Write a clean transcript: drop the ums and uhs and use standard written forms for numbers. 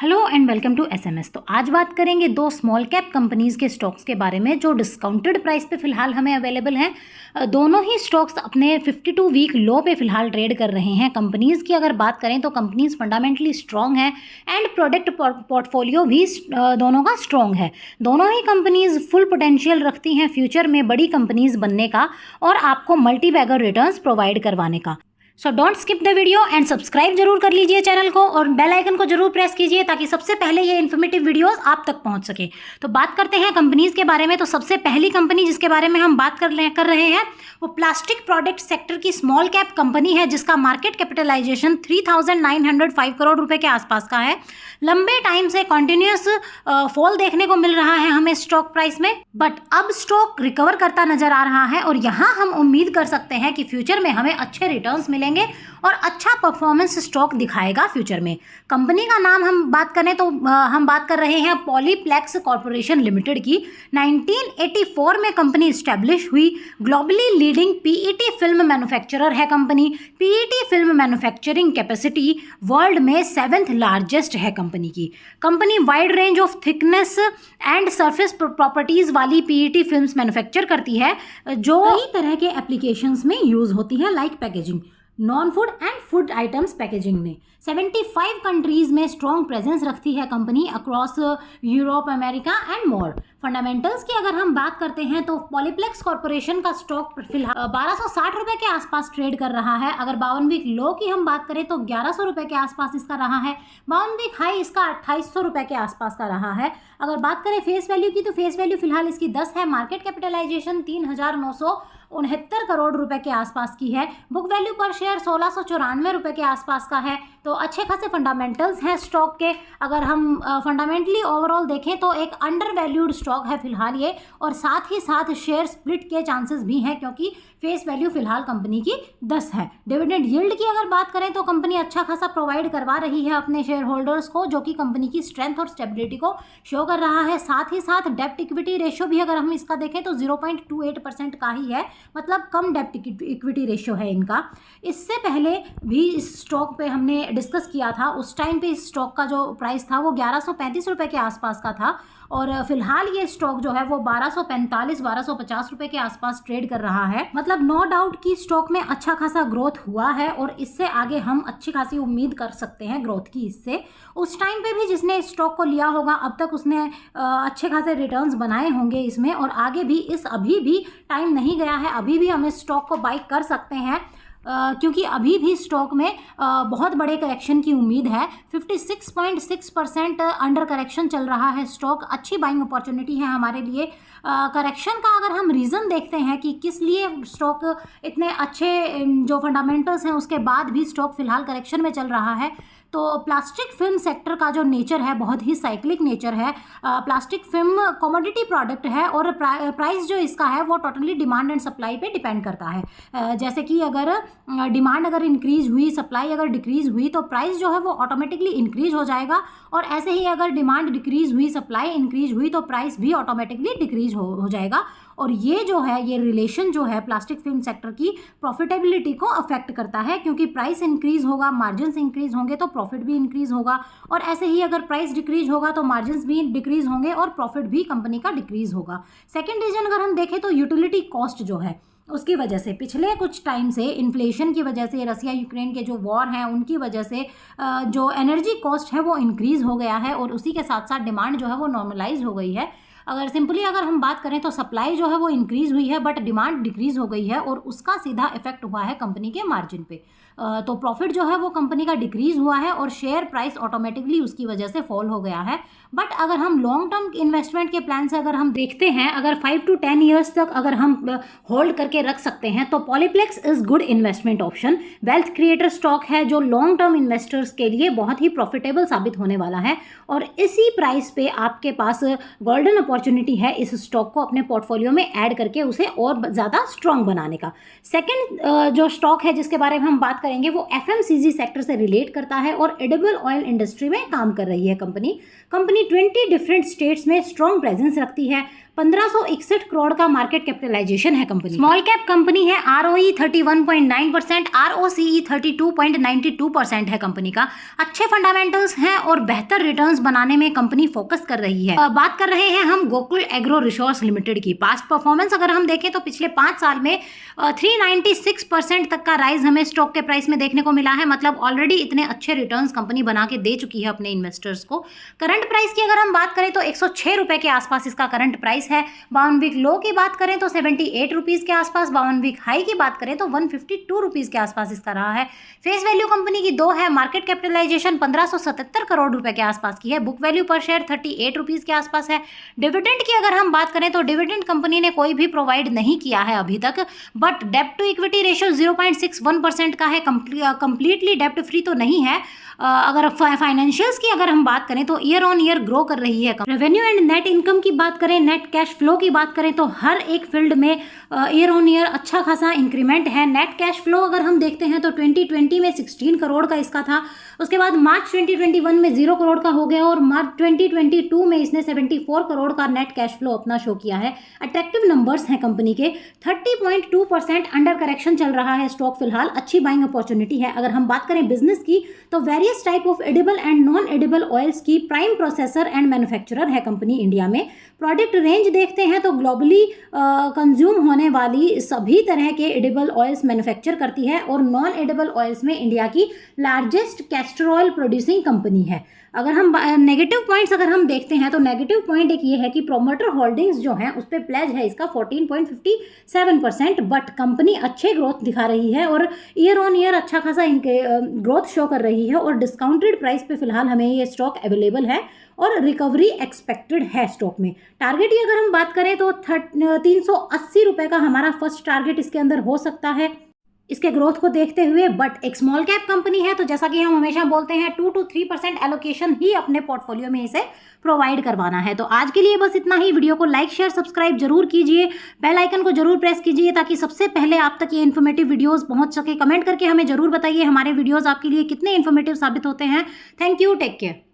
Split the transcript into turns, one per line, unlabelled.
Hello and welcome to SMS. तो आज बात करेंगे दो स्मॉल कैप कंपनीज के स्टॉक्स के बारे में जो डिस्काउंटेड प्राइस पे फिलहाल हमें अवेलेबल हैं। दोनों ही स्टॉक्स अपने 52 वीक लो पे फिलहाल ट्रेड कर रहे हैं। कंपनीज की अगर बात करें तो कंपनीज फंडामेंटली स्ट्रॉन्ग है एंड प्रोडक्ट पोर्टफोलियो भी दोनों का स्ट्रॉन्ग है। दोनों ही कंपनीज फुल पोटेंशियल रखती हैं फ्यूचर में बड़ी कंपनीज बनने का और आपको मल्टी बैगर रिटर्न्स प्रोवाइड करवाने का। So don't skip the video and subscribe जरूर कर लीजिए चैनल को और बेल आइकन को जरूर प्रेस कीजिए ताकि सबसे पहले ये इन्फॉर्मेटिव वीडियोस आप तक पहुंच सके। तो बात करते हैं कंपनीज के बारे में। तो सबसे पहली कंपनी जिसके बारे में हम बात कर रहे हैं वो प्लास्टिक प्रोडक्ट सेक्टर की स्मॉल कैप कंपनी है जिसका मार्केट कैपिटलाइजेशन 3,905 करोड़ रुपए के आसपास का है। लंबे टाइम से कॉन्टिन्यूस फॉल देखने को मिल रहा है हमें स्टॉक प्राइस में, बट अब स्टॉक रिकवर करता नजर आ रहा है और यहाँ हम उम्मीद कर सकते हैं कि फ्यूचर में हमें अच्छे रिटर्न्स मिलेंगे और अच्छा परफॉर्मेंस स्टॉक दिखाएगा फ्यूचर में। कंपनी का नाम हम बात करें तो हम बात कर रहे हैं पॉलीप्लेक्स कॉर्पोरेशन लिमिटेड की। 1984 में कंपनी इस्टेब्लिश हुई। Globally leading PET film manufacturer है company. PET film manufacturing capacity world में 7th लार्जेस्ट है कंपनी की। Company wide range of thickness and surface properties वाली पीईटी फिल्म्स मैन्युफैक्चर करती है जो कई तरह के एप्लीकेशंस में यूज होती है, like packaging, non food and food items packaging में। 75 कंट्रीज में स्ट्रॉन्ग प्रेजेंस रखती है company across Europe, America and more. Fundamentals की अगर हम बात करते हैं तो पॉलीप्लेक्स कॉर्पोरेशन का स्टॉक फिलहाल 1260 रुपए के आसपास ट्रेड कर रहा है। अगर 52 वीक लो की हम बात करें तो 1100 रुपए के आसपास इसका रहा है। 52 वीक हाई इसका 2800 रुपए के आसपास का रहा है। अगर बात करें फेस वैल्यू की तो फेस वैल्यू फिलहाल इसकी 10 है। मार्केट कैपिटलाइजेशन 3,969 करोड़ रुपए के आसपास की है। बुक वैल्यू पर शेयर 1694 रुपए के आसपास का है। तो अच्छे खासे फंडामेंटल्स हैं स्टॉक के। अगर हम फंडामेंटली ओवरऑल देखें तो एक अंडर वैल्यूड स्टॉक है फिलहाल ये, और साथ ही साथ शेयर स्प्लिट के चांसेस भी हैं क्योंकि फेस वैल्यू फिलहाल कंपनी की 10 है। डिविडेंड यील्ड की अगर बात करें तो कंपनी अच्छा खासा प्रोवाइड करवा रही है अपने शेयर होल्डर्स को, जो कि कंपनी की स्ट्रेंथ और स्टेबिलिटी को शो कर रहा है। साथ ही साथ डेप्ट इक्विटी रेशियो भी अगर हम इसका देखें तो 0.28% का ही है, मतलब कम डेप्ट इक्विटी रेशियो है इनका। इससे पहले भी इस स्टॉक पे हमने डिस्कस किया था, उस टाइम पे इस स्टॉक का जो प्राइस था वो 1135 रुपए के आसपास का था और फिलहाल ये स्टॉक जो है वो 1245-1250 रुपए के आसपास ट्रेड कर रहा है। मतलब नो डाउट कि स्टॉक में अच्छा खासा ग्रोथ हुआ है और इससे आगे हम अच्छी खासी उम्मीद कर सकते हैं ग्रोथ की। इससे उस टाइम पे भी जिसने इस स्टॉक को लिया होगा अब तक उसने अच्छे खासे रिटर्न्स बनाए होंगे इसमें, और आगे भी अभी भी टाइम नहीं गया है, अभी भी हम इस स्टॉक को बाई कर सकते हैं क्योंकि अभी भी स्टॉक में बहुत बड़े करेक्शन की उम्मीद है। 56.6% अंडर करेक्शन चल रहा है स्टॉक। अच्छी बाइंग अपॉर्चुनिटी है हमारे लिए। करेक्शन का अगर हम रीज़न देखते हैं कि किस लिए स्टॉक इतने अच्छे जो फंडामेंटल्स हैं उसके बाद भी स्टॉक फिलहाल करेक्शन में चल रहा है, तो प्लास्टिक फिल्म सेक्टर का जो नेचर है बहुत ही साइक्लिक नेचर है। प्लास्टिक फिल्म कमोडिटी प्रोडक्ट है और प्राइस जो इसका है वो टोटली डिमांड एंड सप्लाई पे डिपेंड करता है। जैसे कि अगर डिमांड अगर इंक्रीज हुई, सप्लाई अगर डिक्रीज हुई तो प्राइस जो है वो ऑटोमेटिकली इंक्रीज हो जाएगा, और ऐसे ही अगर डिमांड डिक्रीज हुई, सप्लाई इंक्रीज हुई तो प्राइस भी ऑटोमेटिकली डिक्रीज हो जाएगा। और ये जो है ये रिलेशन जो है प्लास्टिक फिल्म सेक्टर की प्रॉफिटेबिलिटी को अफेक्ट करता है, क्योंकि प्राइस इंक्रीज होगा, मार्जिन्स इंक्रीज होंगे तो प्रॉफिट भी इंक्रीज होगा, और ऐसे ही अगर प्राइस डिक्रीज होगा तो मार्जिन्स भी डिक्रीज होंगे और प्रॉफिट भी कंपनी का डिक्रीज होगा। सेकेंड रीजन अगर हम देखें तो यूटिलिटी कॉस्ट जो है उसकी वजह से पिछले कुछ टाइम से इन्फ्लेशन की वजह से, रसिया यूक्रेन के जो वॉर हैं उनकी वजह से जो एनर्जी कॉस्ट है वो इंक्रीज हो गया है और उसी के साथ साथ डिमांड जो है वो नॉर्मलाइज हो गई है। अगर सिंपली अगर हम बात करें तो सप्लाई जो है वो इंक्रीज हुई है बट डिमांड डिक्रीज हो गई है और उसका सीधा इफेक्ट हुआ है कंपनी के मार्जिन पे। तो प्रॉफिट जो है वो कंपनी का डिक्रीज हुआ है और शेयर प्राइस ऑटोमेटिकली उसकी वजह से फॉल हो गया है। बट अगर हम लॉन्ग टर्म इन्वेस्टमेंट के प्लान से अगर हम देखते हैं, अगर 5 to 10 ईयर्स तक अगर हम होल्ड करके रख सकते हैं तो Polyplex is good investment option. Wealth creator stock है जो लॉन्ग टर्म इन्वेस्टर्स के लिए बहुत ही प्रॉफिटेबल साबित होने वाला है, और इसी प्राइस पे आपके पास गोल्डन अपॉर्चुनिटी है इस स्टॉक को अपने पोर्टफोलियो में ऐड करके उसे और ज़्यादा स्ट्रॉन्ग बनाने का। सेकेंड जो स्टॉक है जिसके बारे में हम बात करेंगे वो एफएमसीजी सेक्टर से रिलेट करता है और एडिबल ऑयल इंडस्ट्री में काम कर रही है कंपनी। 20 डिफरेंट स्टेट्स में स्ट्रॉन्ग प्रेजेंस रखती है। 1561 करोड़ का मार्केट कैपिटलाइजेशन है कंपनी। स्मॉल कैप कंपनी है, ROE 31.9%, ROCE 32.92% है कंपनी का। अच्छे फंडामेंटल्स हैं और बेहतर रिटर्न्स बनाने में कंपनी फोकस कर रही है। बात कर रहे हैं हम गोकुल एग्रो रिसोर्स लिमिटेड की। पास्ट परफॉर्मेंस अगर हम देखें तो पिछले 5 साल में 396% तक का राइज हमें स्टॉक के प्राइस में देखने को मिला है। मतलब ऑलरेडी इतने अच्छे रिटर्न्स कंपनी बना के दे चुकी है अपने इन्वेस्टर्स को। करंट प्राइस की अगर हम बात करें तो 106 रुपए के आसपास इसका करंट प्राइस है। 52 वीक लो की बात करें तो 78 रुपीज़ के आसपास, 52 वीक हाई की बात करें तो 152 रुपीज़ के आसपास इसका रहा है। फेस वैल्यू कंपनी की 2 है, मार्केट कैपिटलाइजेशन 1577 करोड़ रुपए के आसपास की है, बुक वैल्यू पर शेयर 38 रुपीज़ के आसपास है। डिविडेंड की अगर हम बात करें तो डिविडेंड कंपनी ने कोई भी प्रोवाइड नहीं किया है अभी तक, बट डेब्ट टू इक्विटी रेशियो 0.61% का है। कंप्लीटली डेब्ट फ्री तो नहीं है। अगर फाइनेंशियल्स की अगर हम बात करें तो ईयर ऑन ईयर ग्रो कर रही है। रेवेन्यू एंड नेट इनकम की बात करें, नेट कैश फ्लो की बात करें तो हर एक फील्ड में ईयर ऑन ईयर अच्छा खासा इंक्रीमेंट है। नेट कैश फ्लो अगर हम देखते हैं तो 2020 में 16 करोड़ का इसका था, उसके बाद मार्च 2021 में 0 करोड़ का हो गया और मार्च 2022 में इसने 74 करोड़ का नेट कैश फ्लो अपना शो किया है। अट्रैक्टिव नंबर्स हैं कंपनी के। 30.2% अंडर करेक्शन चल रहा है स्टॉक फिलहाल, अच्छी बाइंग अपॉर्चुनिटी है। अगर हम बात करें बिजनेस की तो various type of edible and non edible oils की प्राइम प्रोसेसर एंड मैन्युफैक्चरर है कंपनी इंडिया में। प्रोडक्ट रेंज देखते हैं तो ग्लोबली कंज्यूम होने वाली सभी तरह के एडिबल ऑयल्स मैन्युफैक्चर करती है और नॉन एडिबल ऑयल्स में इंडिया की largest castor oil producing company है। अगर हम नेगेटिव पॉइंट्स अगर हम देखते हैं तो नेगेटिव पॉइंट एक ये है कि प्रोमोटर होल्डिंग्स जो हैं उस पर प्लेज है इसका 14.57%, बट कंपनी अच्छे ग्रोथ दिखा रही है और ईयर ऑन ईयर अच्छा खासा ग्रोथ शो कर रही है और डिस्काउंटेड प्राइस पे फिलहाल हमें ये स्टॉक अवेलेबल है और रिकवरी एक्सपेक्टेड है स्टॉक में। टारगेट की अगर हम बात करें तो 380 रुपये का हमारा फर्स्ट टारगेट इसके अंदर हो सकता है इसके ग्रोथ को देखते हुए। बट एक स्मॉल कैप कंपनी है तो जैसा कि हम हमेशा बोलते हैं 2 to 3% एलोकेशन ही अपने पोर्टफोलियो में इसे प्रोवाइड करवाना है। तो आज के लिए बस इतना ही। वीडियो को लाइक शेयर सब्सक्राइब जरूर कीजिए, बेल आइकन को जरूर प्रेस कीजिए ताकि सबसे पहले आप तक ये इन्फॉर्मेटिव वीडियोस पहुंच सके। कमेंट करके हमें जरूर बताइए हमारे वीडियोस आपके लिए कितने इन्फॉर्मेटिव साबित होते हैं। Thank you, take care.